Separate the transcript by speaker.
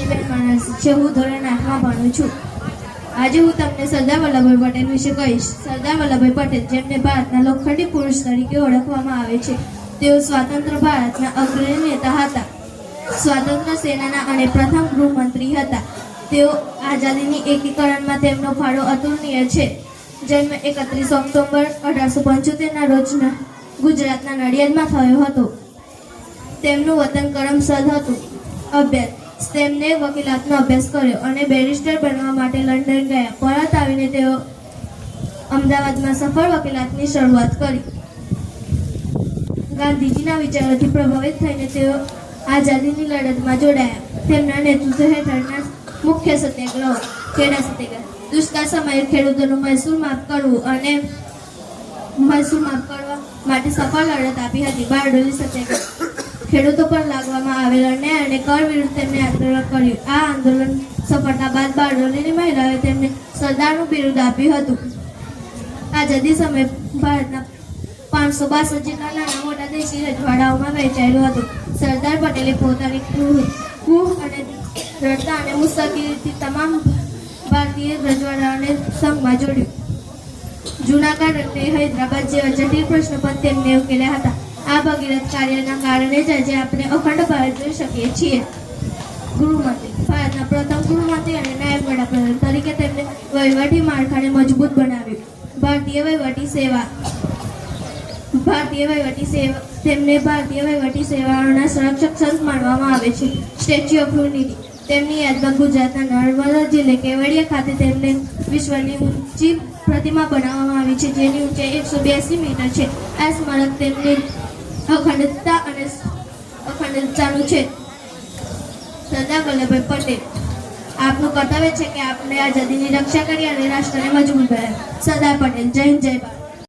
Speaker 1: રજનીબેન માનસી છે. હું ધોરણ 8માં ભણું છું. આજે હું તમને સરદાર વલ્લભભાઈ પટેલ વિશે કહીશ. સરદાર વલ્લભભાઈ પટેલ, જેમને ભારતના લોખંડી પુરુષ તરીકે ઓળખવામાં આવે છે, તેઓ સ્વતંત્ર ભારતના અગ્રણી નેતા હતા. સ્વાતંત્ર્ય સેનાના અને પ્રથમ ગૃહમંત્રી હતા. તેઓ આઝાદીની એકીકરણમાં તેમનો ફાળો અતુલનીય છે. જન્મ 31 ઓક્ટોબર 1875ના રોજ ગુજરાતના નડિયાદમાં થયો હતો. તેમનું વતન કરમસદ હતું. અભ્યાસ: તેમને વકીલાતનો અભ્યાસ કર્યો અને બેરિસ્ટર બનવા માટે લંડન ગયા. પરત આવીને તેઓ અમદાવાદમાં સફળ વકીલાતની શરૂઆત કરી. ગાંધીજીના વિચારોથી પ્રભાવિત થઈને તેઓ આઝાદીની લડતમાં જોડાયા. તેમના નેતૃત્વ હેઠળના મુખ્ય સત્યાગ્રહો: ખેડા સત્યાગ્રહ, દુષ્કાળ સમયે ખેડૂતોનું મહેસૂલ માફ કરવા માટે સફળ લડત આપી હતી. બારડોલી સત્યાગ્રહ, ખેડૂતો પર લાગવામાં આવેલ અન્યાય અને કર વિરુદ્ધ તેમણે આંદોલન કર્યું. આ આંદોલન સફળતા બાદ બારડોલીની મહિલાઓએ તેમને સરદારનું બિરુદ આપ્યું હતું. આઝાદી સમયે ભારતના 562 જેટલા નાના મોટા દેશી રજવાડાઓમાં વહેંચાયેલું હતું. સરદાર પટેલે પોતાની કૂખ અને દ્રઢતા અને મુસ્તકીરીથી તમામ ભારતીય રજવાડાઓને સંઘમાં જોડ્યું. જૂનાગઢ અને હૈદરાબાદ જેવા જટિલ પ્રશ્નો પણ તેમને ઉકેલ્યા હતા. આ ભગીરથ કાર્યના કારણે જ આજે આપણે અખંડ ભારત જોઈ શકીએ છીએ. ગૃહમંત્રી: ભારતના પ્રથમ ગૃહમંત્રી અને નાયબ વડાપ્રધાન તરીકે તેમણે વહીવટી માળખાને મજબૂત બનાવ્યું. ભારતીય વહીવટી સેવાઓના સંરક્ષક સંત માનવામાં આવે છે. સ્ટેચ્યુ ઓફ યુનિટી: તેમની યાદમાં ગુજરાતના નર્મદા જિલ્લે કેવડિયા ખાતે તેમને વિશ્વની ઊંચી પ્રતિમા બનાવવામાં આવી છે, જેની ઊંચાઈ 182 મીટર છે. આ સ્મારક તેમની અખંડતાનું છે. સરદાર વલ્લભભાઈ પટેલ: આપનું કર્તવ્ય છે કે આપણે આઝાદીની રક્ષા કરી અને રાષ્ટ્રને મજબૂત બનાવ્યું. સરદાર પટેલ. જય હિન્દ, જય ભારત.